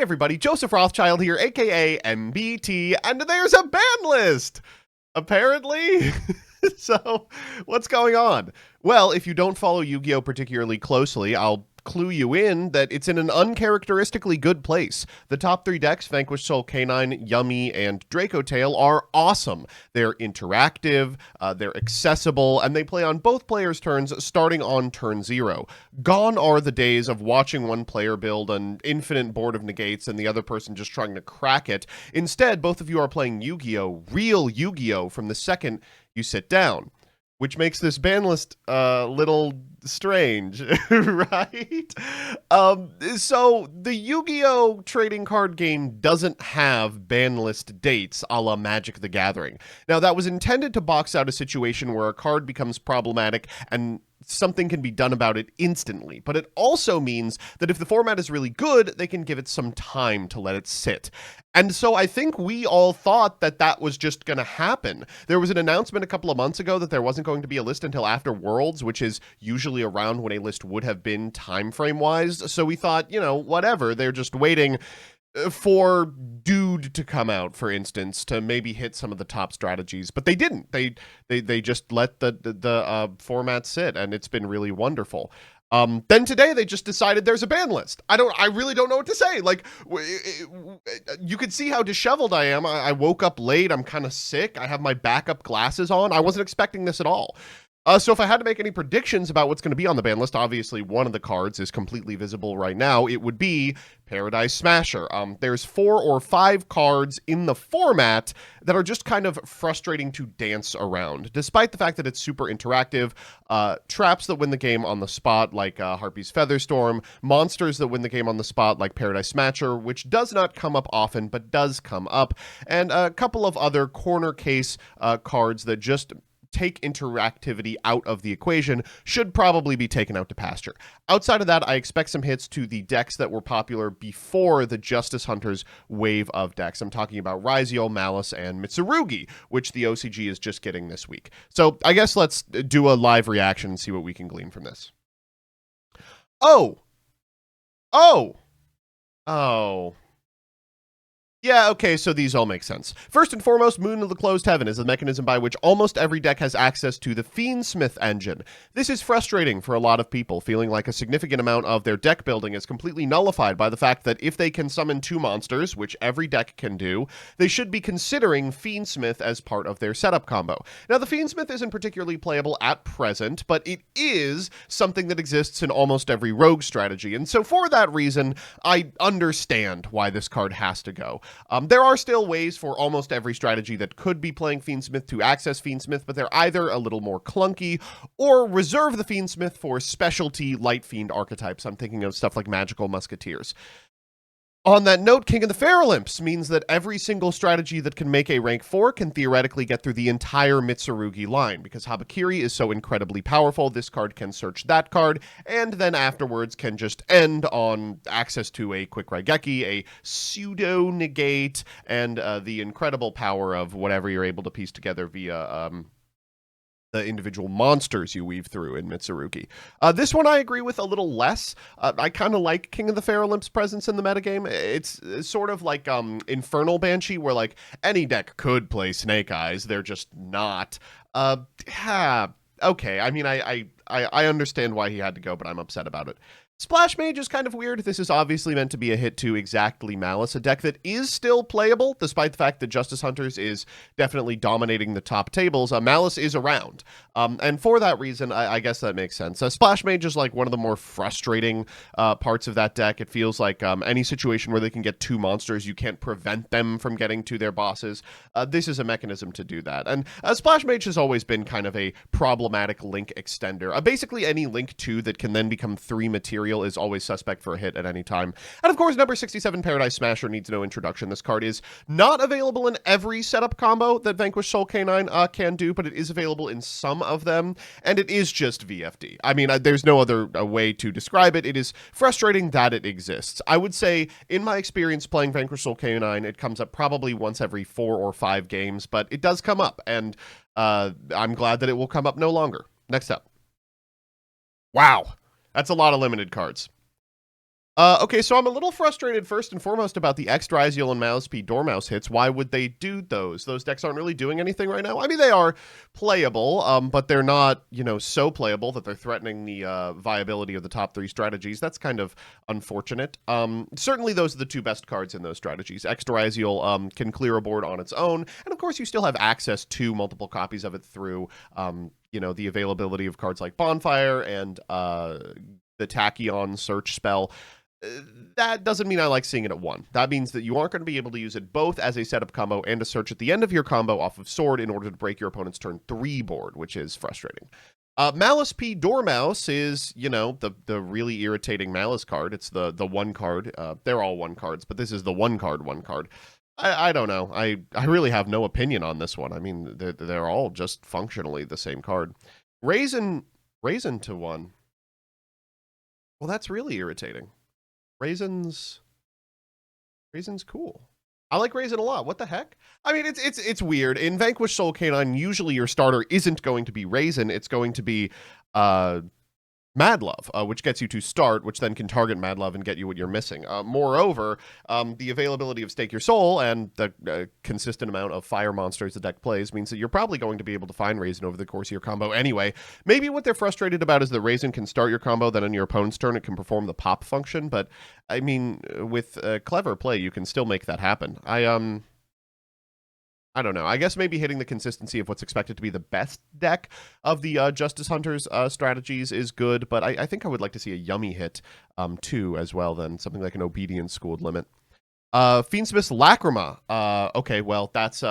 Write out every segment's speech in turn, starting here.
everybody, Joseph Rothschild here, aka MBT, and there's a ban list! Apparently. So, what's going on? Well, if you don't follow Yu-Gi-Oh! Particularly closely, I'll clue you in that it's in an uncharacteristically good place. The top three decks, Vanquished Soul Canine, Yummy, and Draco Tail, are awesome. They're interactive, they're accessible, and they play on both players' turns starting on turn 0. Gone are the days of watching one player build an infinite board of negates and the other person just trying to crack it. Instead, both of you are playing Yu-Gi-Oh! Real Yu-Gi-Oh! From the second you sit down, which makes this ban list a little strange, right? So the Yu-Gi-Oh! Trading card game doesn't have ban list dates a la Magic the Gathering. Now, that was intended to box out a situation where a card becomes problematic and something can be done about it instantly, but it also means that if the format is really good, they can give it some time to let it sit. And so I think we all thought that that was just going to happen. There was an announcement a couple of months ago that there wasn't going to be a list until after Worlds, which is usually around when a list would have been time frame wise. So we thought, you know, whatever, they're just waiting for Dude to come out, for instance, to maybe hit some of the top strategies, but they didn't. They just let the format sit, and it's been really wonderful. Then today they just decided there's a ban list. I really don't know what to say. Like, you could see how disheveled I am. I woke up late. I'm kind of sick. I have my backup glasses on. I wasn't expecting this at all. So if I had to make any predictions about what's going to be on the ban list, obviously one of the cards is completely visible right now. It would be Paradise Smasher. There's 4 or 5 cards in the format that are just kind of frustrating to dance around, despite the fact that it's super interactive. Traps that win the game on the spot, like Harpy's Featherstorm. Monsters that win the game on the spot, like Paradise Smasher, which does not come up often, but does come up. And a couple of other corner case cards that just take interactivity out of the equation should probably be taken out to pasture. Outside of that, I expect some hits to the decks that were popular before the Justice Hunters wave of decks. I'm talking about Raizio, Malice, and Mitsurugi, which the OCG is just getting this week. So I guess let's do a live reaction and see what we can glean from this. Oh! Yeah, okay, so these all make sense. First and foremost, Moon of the Closed Heaven is a mechanism by which almost every deck has access to the Fiendsmith engine. This is frustrating for a lot of people, feeling like a significant amount of their deck building is completely nullified by the fact that if they can summon 2 monsters, which every deck can do, they should be considering Fiendsmith as part of their setup combo. Now, the Fiendsmith isn't particularly playable at present, but it is something that exists in almost every rogue strategy, and so for that reason, I understand why this card has to go. There are still ways for almost every strategy that could be playing Fiendsmith to access Fiendsmith, but they're either a little more clunky or reserve the Fiendsmith for specialty Light Fiend archetypes. I'm thinking of stuff like Magical Musketeers. On that note, King of the Pharolymphs means that every single strategy that can make a rank 4 can theoretically get through the entire Mitsurugi line. Because Habakiri is so incredibly powerful, this card can search that card, and then afterwards can just end on access to a Quick Raigeki, a pseudo-negate, and the incredible power of whatever you're able to piece together via the individual monsters you weave through in Mitsurugi. This one I agree with a little less. I kind of like King of the Pharolymph's presence in the metagame. It's sort of like Infernal Banshee, where like any deck could play Snake Eyes. They're just not. Okay, I mean, I understand why he had to go, but I'm upset about it. Splash Mage is kind of weird. This is obviously meant to be a hit to exactly Malice, a deck that is still playable, despite the fact that Justice Hunters is definitely dominating the top tables. Malice is around, and for that reason, I guess that makes sense. Splash Mage is like one of the more frustrating parts of that deck. It feels like any situation where they can get 2 monsters, you can't prevent them from getting to their bosses. This is a mechanism to do that, and Splash Mage has always been kind of a problematic link extender. Basically, any link 2 that can then become 3 material is always suspect for a hit at any time. And of course, number 67, Paradise Smasher, needs no introduction. This card is not available in every setup combo that Vanquished Soul Canine can do, but it is available in some of them, and it is just VFD. I mean, there's no other way to describe it. It is frustrating that it exists. I would say, in my experience playing Vanquished Soul Canine, it comes up probably once every 4 or 5 games, but it does come up, and I'm glad that it will come up no longer. Next up. Wow. That's a lot of limited cards. Okay, so I'm a little frustrated first and foremost about the Extraisial and MUSTAARD Dormouse hits. Why would they do those? Those decks aren't really doing anything right now. I mean, they are playable, but they're not, so playable that they're threatening the viability of the top 3 strategies. That's kind of unfortunate. Certainly, those are the 2 best cards in those strategies. Extraisial can clear a board on its own, and of course, you still have access to multiple copies of it through, the availability of cards like Bonfire and the Tachyon search spell. That doesn't mean I like seeing it at 1. That means that you aren't going to be able to use it both as a setup combo and a search at the end of your combo off of Sword in order to break your opponent's turn 3 board, which is frustrating. MUSTAARD Dormouse is, the really irritating Malice card. It's the 1 card. They're all 1 cards, but this is the 1 card. I don't know. I really have no opinion on this one. I mean, they're all just functionally the same card. Raisin to 1. Well, that's really irritating. Raisin's cool. I like Raisin a lot. What the heck? I mean, it's weird. In Vanquish Soul Canine, usually your starter isn't going to be Raisin. It's going to be Mad Love, which gets you to start, which then can target Mad Love and get you what you're missing. Moreover, the availability of Stake Your Soul and the consistent amount of fire monsters the deck plays means that you're probably going to be able to find Raisin over the course of your combo anyway. Maybe what they're frustrated about is that Raisin can start your combo, then on your opponent's turn it can perform the pop function, but I mean, with clever play, you can still make that happen. I don't know. I guess maybe hitting the consistency of what's expected to be the best deck of the Justice Hunters strategies is good, but I think I would like to see a Yummy hit too as well than something like an Obedience Schooled Limit. Fiendsmith's Lacrima. Okay, well, that's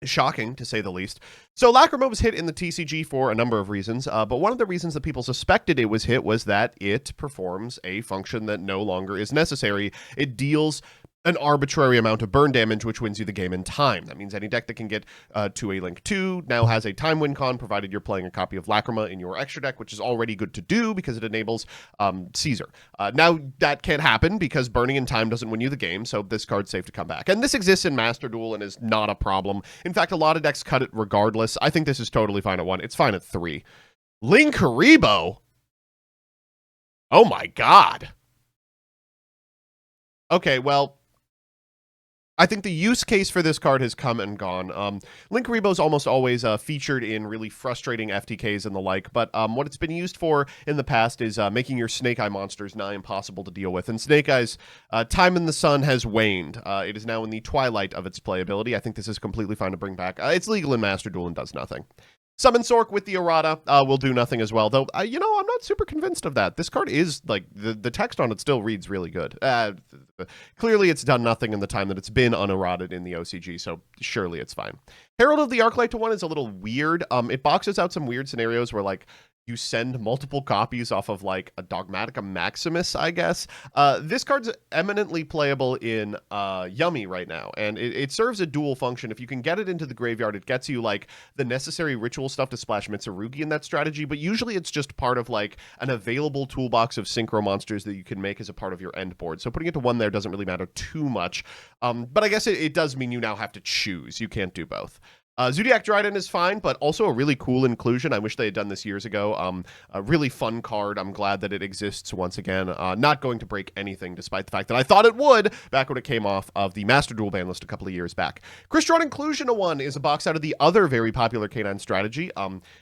shocking, to say the least. So Lacrima was hit in the TCG for a number of reasons, but one of the reasons that people suspected it was hit was that it performs a function that no longer is necessary. It deals an arbitrary amount of burn damage, which wins you the game in time. That means any deck that can get to a Link 2 now has a time win con, provided you're playing a copy of Lacrima in your extra deck, which is already good to do because it enables Caesar. Now, that can't happen because burning in time doesn't win you the game, so this card's safe to come back. And this exists in Master Duel and is not a problem. In fact, a lot of decks cut it regardless. I think this is totally fine at 1. It's fine at 3. Linkuriboh? Oh my god. Okay, well, I think the use case for this card has come and gone. Linkuriboh's almost always featured in really frustrating FTKs and the like, but what it's been used for in the past is making your Snake Eye monsters nigh impossible to deal with. And Snake Eye's time in the sun has waned. It is now in the twilight of its playability. I think this is completely fine to bring back. It's legal in Master Duel and does nothing. Summon Sork with the errata will do nothing as well, though, I'm not super convinced of that. This card is, like, the text on it still reads really good. Clearly, it's done nothing in the time that it's been unerrated in the OCG, so surely it's fine. Herald of the Arclight to 1 is a little weird. It boxes out some weird scenarios where, like, you send multiple copies off of, like, a Dogmatica Maximus, I guess. This card's eminently playable in Yummy right now, and it serves a dual function. If you can get it into the graveyard, it gets you, like, the necessary ritual stuff to splash Mitsurugi in that strategy, but usually it's just part of, like, an available toolbox of synchro monsters that you can make as a part of your end board. So putting it to 1 there doesn't really matter too much, but I guess it does mean you now have to choose. You can't do both. Zodiac Dryden is fine, but also a really cool inclusion. I wish they had done this years ago. A really fun card. I'm glad that it exists once again. Not going to break anything, despite the fact that I thought it would back when it came off of the Master Duel ban list a couple of years back. Crystron Inclusion to 1 is a box out of the other very popular canine strategy,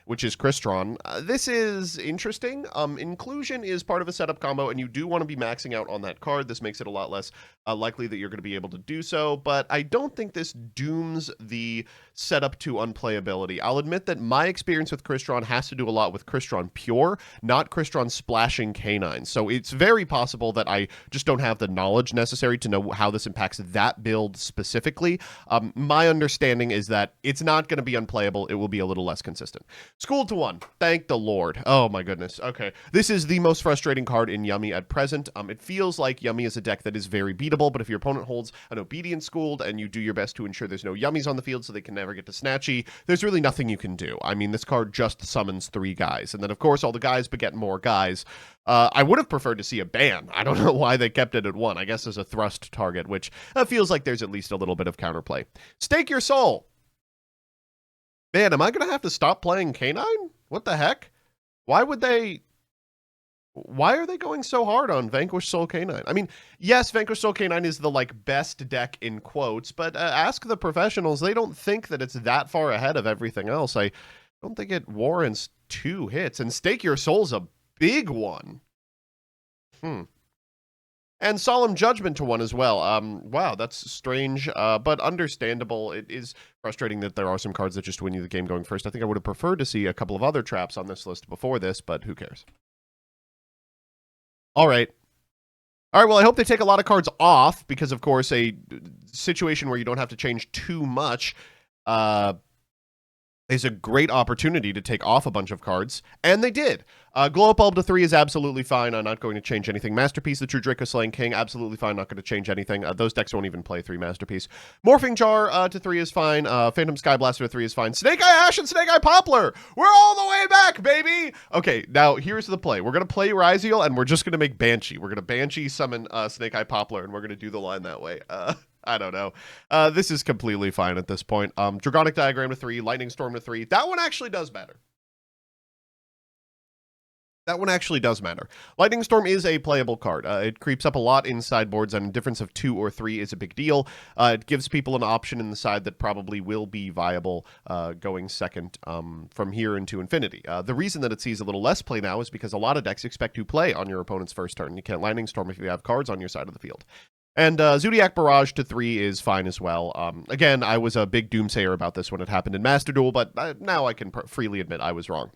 which is Crystron. This is interesting. Inclusion is part of a setup combo, and you do want to be maxing out on that card. This makes it a lot less likely that you're going to be able to do so, but I don't think this dooms the setup to unplayability. I'll admit that my experience with Crystron has to do a lot with Crystron Pure, not Crystron Splashing Canines. So it's very possible that I just don't have the knowledge necessary to know how this impacts that build specifically. My understanding is that it's not going to be unplayable. It will be a little less consistent. Schooled to 1. Thank the Lord. Oh my goodness. Okay. This is the most frustrating card in Yummy at present. It feels like Yummy is a deck that is very beatable, but if your opponent holds an Obedience Schooled and you do your best to ensure there's no Yummies on the field so they can never get to Snatchy, there's really nothing you can do. I mean, this card just summons 3 guys, and then of course all the guys beget more guys. I would have preferred to see a ban. I don't know why they kept it at 1. I guess as a thrust target, which feels like there's at least a little bit of counterplay. Stake Your Soul. Man, am I going to have to stop playing Canine? What the heck? Why would they... Why are they going so hard on Vanquish Soul Canine? I mean, yes, Vanquish Soul Canine is the like best deck in quotes, but ask the professionals. They don't think that it's that far ahead of everything else. I don't think it warrants 2 hits, and Stake Your Soul's a big one. And Solemn Judgment to 1 as well. Wow, that's strange, but understandable. It is frustrating that there are some cards that just win you the game going first. I think I would have preferred to see a couple of other traps on this list before this, but who cares? All right. All right, well, I hope they take a lot of cards off because, of course, a situation where you don't have to change too much is a great opportunity to take off a bunch of cards, and they did. Glow Up Bulb to 3 is absolutely fine. I'm not going to change anything. Masterpiece, the True Draco Slaying King, absolutely fine. Not going to change anything. Those decks won't even play 3 Masterpiece. Morphing Jar to 3 is fine. Phantom Sky Blaster to 3 is fine. Snake Eye Ash and Snake Eye Poplar! We're all the way back, baby! Okay, now here's the play. We're going to play Ryziel, and we're just going to make Banshee. We're going to Banshee summon Snake Eye Poplar, and we're going to do the line that way. I don't know. This is completely fine at this point. Dragonic Diagram to 3, Lightning Storm to 3. That one actually does matter. Lightning Storm is a playable card. It creeps up a lot in sideboards, and a difference of 2 or 3 is a big deal. It gives people an option in the side that probably will be viable going second from here into infinity. The reason that it sees a little less play now is because a lot of decks expect to play on your opponent's first turn. You can't Lightning Storm if you have cards on your side of the field. And Zodiac Barrage to 3 is fine as well. Again, I was a big doomsayer about this when it happened in Master Duel, but now I can freely admit I was wrong.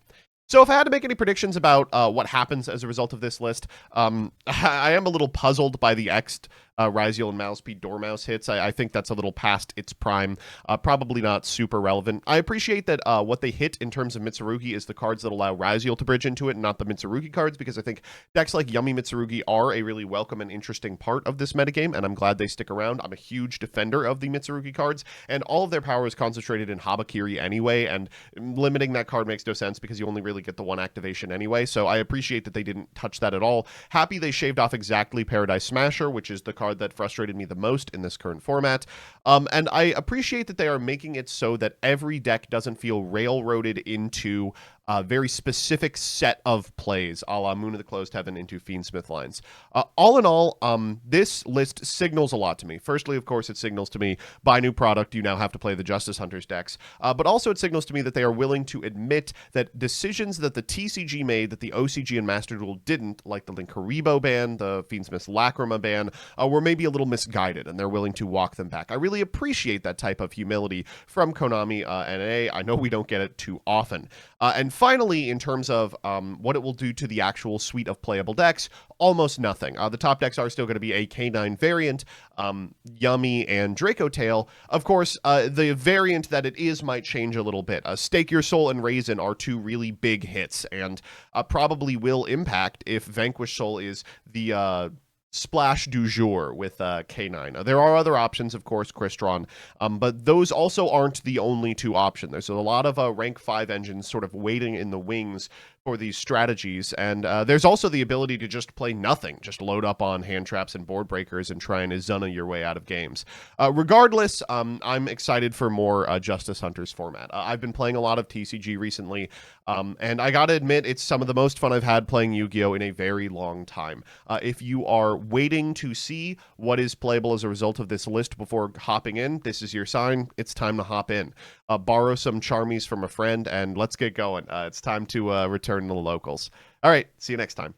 So if I had to make any predictions about what happens as a result of this list, I am a little puzzled by the X'd Ryziel and Malspeed Dormouse hits. I think that's a little past its prime. Probably not super relevant. I appreciate that what they hit in terms of Mitsurugi is the cards that allow Ryziel to bridge into it, and not the Mitsurugi cards, because I think decks like Yummy Mitsurugi are a really welcome and interesting part of this metagame, and I'm glad they stick around. I'm a huge defender of the Mitsurugi cards, and all of their power is concentrated in Habakiri anyway, and limiting that card makes no sense because you only really get the 1 activation anyway, so I appreciate that they didn't touch that at all. Happy they shaved off exactly Paradise Smasher, which is the card that frustrated me the most in this current format. And I appreciate that they are making it so that every deck doesn't feel railroaded into a very specific set of plays, a la Moon of the Closed Heaven into Fiendsmith lines. All in all, this list signals a lot to me. Firstly, of course, it signals to me, buy new product, you now have to play the Justice Hunters decks. But also it signals to me that they are willing to admit that decisions that the TCG made that the OCG and Master Duel didn't, like the Linkaribo ban, the Fiendsmith's Lacrima ban, were maybe a little misguided, and they're willing to walk them back. I really appreciate that type of humility from Konami NA. I know we don't get it too often. And finally, in terms of what it will do to the actual suite of playable decks, almost nothing. The top decks are still going to be a K9 variant, Yummy, and Draco Tail. Of course, the variant that it is might change a little bit. Stake Your Soul and Raisin are 2 really big hits, and probably will impact if Vanquish Soul is the splash du jour with K9. There are other options, of course, Crystron, but those also aren't the only 2 options. There's a lot of rank 5 engines sort of waiting in the wings for these strategies, and there's also the ability to just play nothing, just load up on hand traps and board breakers and try and Izuna your way out of games. Regardless, I'm excited for more Justice Hunters format. I've been playing a lot of TCG recently, and I gotta admit, it's some of the most fun I've had playing Yu-Gi-Oh! In a very long time. If you are waiting to see what is playable as a result of this list before hopping in, this is your sign. It's time to hop in. Borrow some Charmies from a friend, and let's get going. It's time to return to the locals. All right, see you next time.